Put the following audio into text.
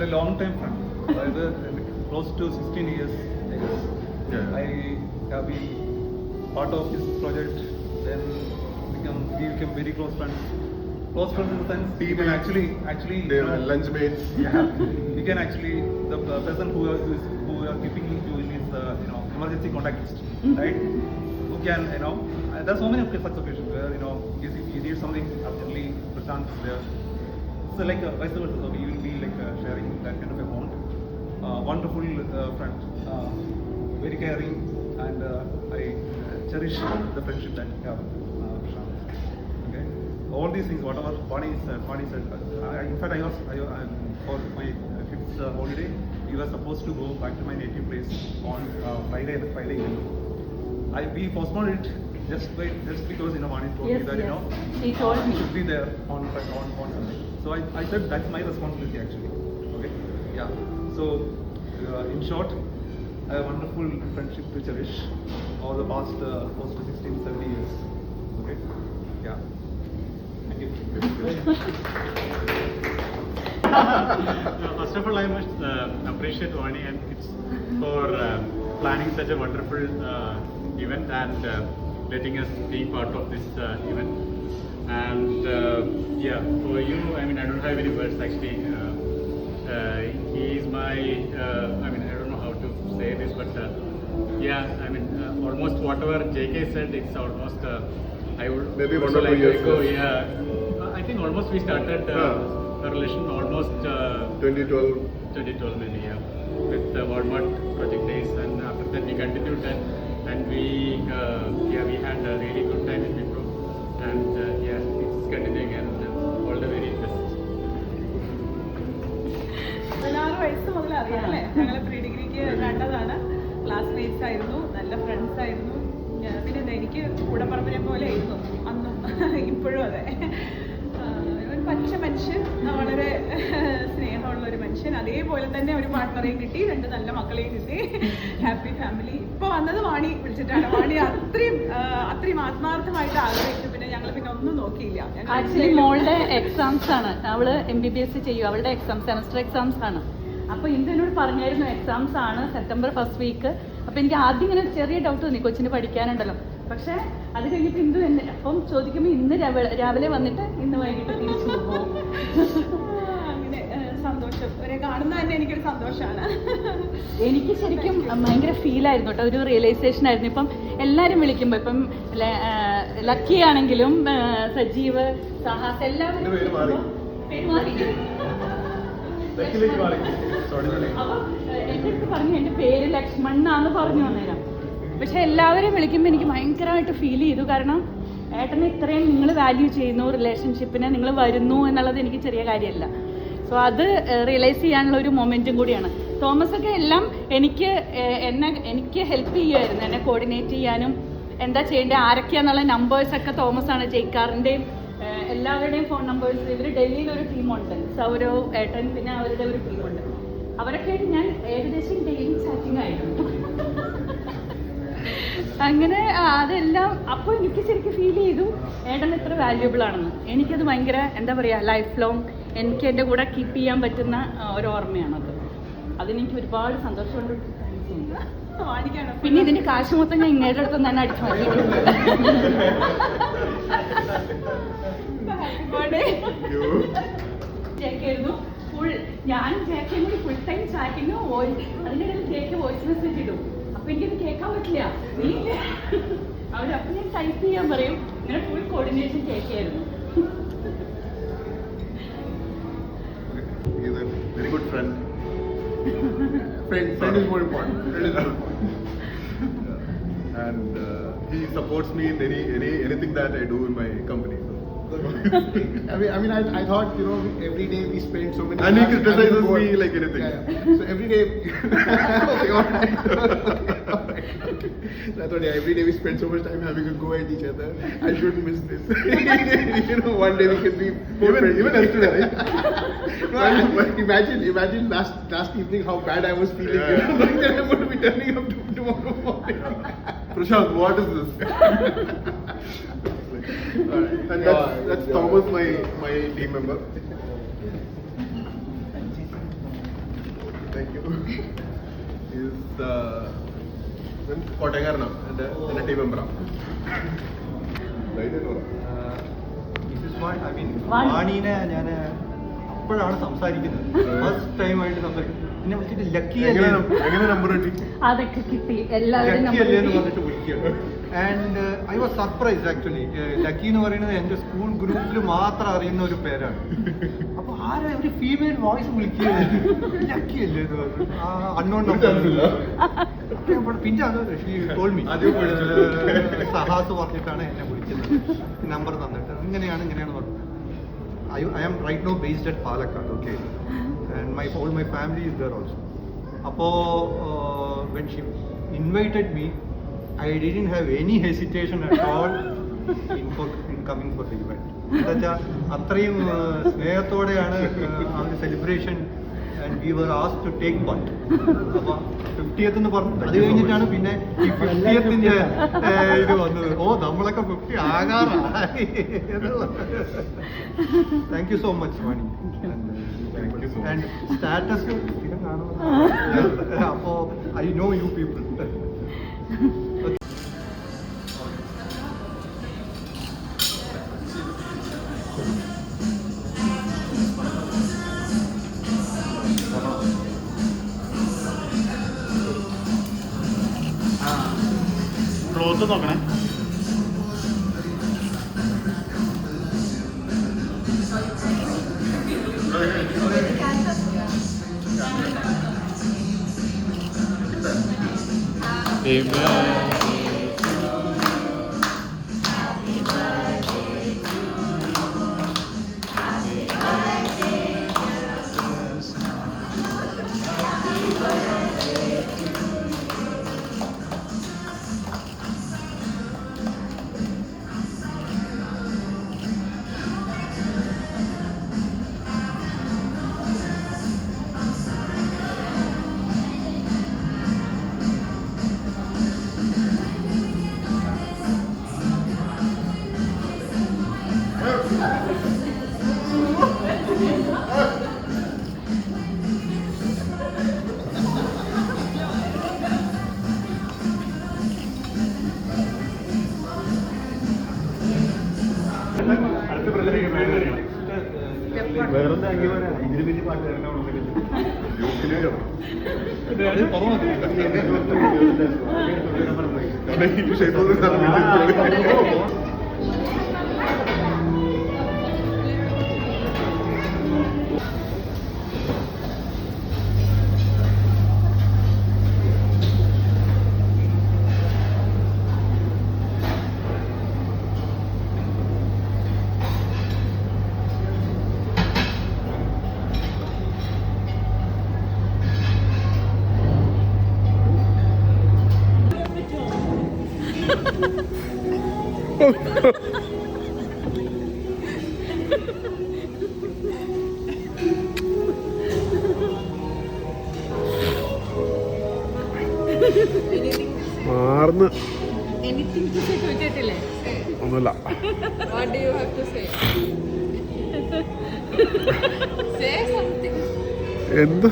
and a long-time friend. Close to 16 years. Yeah. I have been part of this project. Then we became very close friends. Close friends in the sense we can actually They were lunch mates. yeah, we can actually the person who are keeping you in his emergency contact list, right? Who can there are so many such occasions where if you need something urgently, Prashant is there. So like vice versa, we will be like sharing that kind of a bond. Wonderful friend, very caring, and I cherish the friendship that we have with Prashant. Okay, all these things, whatever Vani said. In fact, I for my fifth holiday, we were supposed to go back to my native place on Friday evening. We postponed it just because Vani told me that he told me should be there on Sunday. So I said that's my responsibility actually. Okay, yeah. So in short, a wonderful friendship to cherish over the past close to 16-17 years. Okay, yeah. Thank you. First of all, I must appreciate Vani and it's for planning such a wonderful event and letting us be part of this event. And yeah, for you, I mean, I don't have any words actually. He is my, I mean, I don't know how to say this, but yeah, I mean, almost whatever JK said, it's almost, I would Maybe also wonderful like to years. echo, yeah. I think almost we started a relation almost 2012. maybe, yeah, with the Walmart project days, and after that we continued that, and we had a really good time in Wipro, and yeah, it's continuing, and all the very best. 16 വയസ്സ് മുതൽ അറിയാം അല്ലേ? ഞങ്ങള് pre ഡിഗ്രിക്ക് കണ്ടതാണ്, classmates ആയിരുന്നു, നല്ല friends ആയിരുന്നു. പിന്നെ എനിക്ക് കൂടപ്പറമ്പിനെ പോലെ ആയിരുന്നു അന്നും ഇപ്പോഴും അതെ. ഒരു പച്ച മനുഷ്യൻ, വളരെ സ്നേഹമുള്ള ഒരു മനുഷ്യൻ. അതേപോലെ തന്നെ ഒരു പാർട്ട്ണറെയും കിട്ടി, 2 നല്ല മക്കളെയും കിട്ടി, ഹാപ്പി ഫാമിലി. ഇപ്പൊ വന്നത് വാണി വിളിച്ചിട്ടാണ്. വാണി അത്രയും ആത്മാർത്ഥമായിട്ട് ആഗ്രഹിച്ചു. പിന്നെ ഞങ്ങൾ പിന്നെ ഒന്നും നോക്കിയില്ല. ആക്ച്വലി മോളുടെ എക്സാംസ് ആണ്, അവള് MBBS ചെയ്യും, അവളുടെ എക്സാം സെമസ്റ്റർ എക്സാംസ് ആണ്. അപ്പൊ ഇന്ദു എന്നോട് പറഞ്ഞായിരുന്നു എക്സാംസ് ആണ് സെപ്റ്റംബർ ഫസ്റ്റ് വീക്ക്. അപ്പൊ എനിക്ക് ആദ്യം ഇങ്ങനെ ചെറിയ ഡൗട്ട് തോന്നി, കൊച്ചിന് പഠിക്കാനുണ്ടല്ലോ. പക്ഷെ അത് കഴിഞ്ഞിട്ട് ഇന്ദു എന്നെ അപ്പം ചോദിക്കുമ്പോൾ ഇന്ന് രാവിലെ വന്നിട്ട് ഇന്ന് വൈകിട്ട് തിരിച്ചു പോകും. അങ്ങനെ സന്തോഷം, അവരെ കാണുന്ന തന്നെ എനിക്കൊരു സന്തോഷമാണ്. എനിക്ക് ശരിക്കും ഭയങ്കര ഫീലായിരുന്നു കേട്ടോ, ഒരു റിയലൈസേഷൻ ആയിരുന്നു. ഇപ്പം എല്ലാവരും വിളിക്കുമ്പോൾ, ഇപ്പം ലക്കി ആണെങ്കിലും സജീവ്, സഹാസ്, എല്ലാവരും എന്റെ അടുത്ത് പറഞ്ഞു എന്റെ പേര് ലക്ഷ്മൺ എന്നാന്ന് പറഞ്ഞു അന്നേരം. പക്ഷെ എല്ലാവരും വിളിക്കുമ്പോൾ എനിക്ക് ഭയങ്കരമായിട്ട് ഫീൽ ചെയ്തു. കാരണം ഏട്ടനെ ഇത്രയും നിങ്ങൾ വാല്യൂ ചെയ്യുന്നു, റിലേഷൻഷിപ്പിനെ നിങ്ങൾ വരുന്നു എന്നുള്ളത് എനിക്ക് ചെറിയ കാര്യമല്ല. സോ അത് റിയലൈസ് ചെയ്യാനുള്ള ഒരു മൊമെന്റും കൂടിയാണ്. തോമസ് ഒക്കെ എല്ലാം എനിക്ക് ഹെൽപ്പ് ചെയ്യുമായിരുന്നു, എന്നെ കോർഡിനേറ്റ് ചെയ്യാനും എന്താ ചെയ്യേണ്ടത്, ആരൊക്കെയാന്നുള്ള നമ്പേഴ്സൊക്കെ തോമസാണ്. ജയ്ക്കാറിൻ്റെയും എല്ലാവരുടെയും ഫോൺ നമ്പേഴ്സ്. ഇവർ ഡൽഹിയിൽ ഒരു ടീമുണ്ട്, സൗരവ്, ഏട്ടൻ, പിന്നെ അവരുടെ ഒരു ടീമുണ്ട്. അവരൊക്കെ ആയിട്ട് ഞാൻ ഏകദേശം ഡെയിലി ചാറ്റിംഗ് ആയിരുന്നു. അങ്ങനെ അതെല്ലാം അപ്പോൾ എനിക്ക് ശരിക്കും ഫീൽ ചെയ്തു ഏട്ടൻ എത്ര വാല്യുബിൾ ആണെന്ന്. എനിക്കത് ഭയങ്കര എന്താ പറയുക, ലൈഫ് ലോങ് എനിക്ക് എൻ്റെ കൂടെ കീപ്പ് ചെയ്യാൻ പറ്റുന്ന ഒരു ഓർമ്മയാണത്. അതിനെനിക്ക് ഒരുപാട് സന്തോഷമുണ്ട്. പിന്നെ ഇതിന്റെ കാശ് മൊത്തം ഞാൻ ഇങ്ങേരുടെ അടുത്ത് തന്നെ അടിച്ചു മാറ്റിയിട്ടുണ്ട്. ജേക്കായിരുന്നു ഫുൾ, ഞാൻ ജേക്കും കൂടി ഫുൾ ടൈം ചാറ്റിങ്. അതിൻ്റെ ഇടയിൽ ജേക്ക് വോയിസ് മെസ്സേജ് ഇടും. അപ്പൊ എനിക്കത് കേൾക്കാൻ പറ്റില്ല. അവരപ്പം ഞാൻ ടൈപ്പ് ചെയ്യാൻ പറയും. ഇങ്ങനെ ഫുൾ കോർഡിനേഷൻ ജേക്കായിരുന്നു. Very good friend. Friend is more important. And he supports me in anything that I do in my company. I mean, I thought, every day we spend so many. And he criticizes me like anything. Yeah. So every day. Okay, all right. So I thought, every day we spend so much time having a go at each other. I shouldn't miss this. One day we can be more friends. Even yesterday, right? Imagine last evening how bad I was feeling. Yeah. Knowing that I'm going to be turning up tomorrow morning. Prashant, what is this? And that's Thomas, my team member. Thank you. He's കോട്ടയംകാരനാണ്, എൻ്റെ team മെമ്പറാണ്. വാണീനെ ഞാൻ അപ്പോഴാണ് സംസാരിക്കുന്നത്, first ടൈമായിട്ട് സംസാരിക്കുന്നത്. പിന്നെ വിളിച്ചിട്ട് lucky എങ്ങനെ number കിട്ടി? അതൊക്കെ കിട്ടി എല്ലാവരും ലക്കി അല്ലേ എന്ന് പറഞ്ഞിട്ട് വിളിക്കുകയാണ്. And I was surprise actually. Lucky എന്ന് പറയുന്നത് എൻ്റെ സ്കൂൾ ഗ്രൂപ്പിൽ മാത്രം അറിയുന്ന ഒരു പേരാണ്. അപ്പൊ ആരാ ഒരു ഫീമെയിൽ വോയിസ് വിളിക്കുകയാണ്, ലക്കി അല്ലേ എന്ന് പറഞ്ഞു. Unknown number. പിന്നെ അത് സഹാസ് പറഞ്ഞിട്ടാണ് എന്നെ വിളിക്കുന്നത്, നമ്പർ തന്നിട്ട് ഇങ്ങനെയാണ് പറഞ്ഞത്. I am right now based at Palakkad, okay, and all my family is there also. Appo when she invited me, I didn't have any hesitation at all in coming for the event. എന്താ അത്രയും സ്നേഹത്തോടെയാണ് ആ ഒരു celebration, and we were asked to take part. അപ്പൊ 50th എന്ന് പറഞ്ഞു, അത് കഴിഞ്ഞിട്ടാണ് പിന്നെ ഈ 50th ഇത് വന്നത്. ഓ നമ്മളൊക്കെ 50 ആകാറായി. Thank you so much Vani. And status സ്ഥിരം കാണുന്നത്, അപ്പോ I know you people. Cloth നോക്കണേ. വേറൊന്നും അംഗീകാരം ഇതിന് വലിയ പാട്ടുകാരനാണ്. മാർന്ന് ചോദിച്ചിട്ടില്ലേ? ഒന്നുമില്ല. What do you have to say? Say something. എന്ത്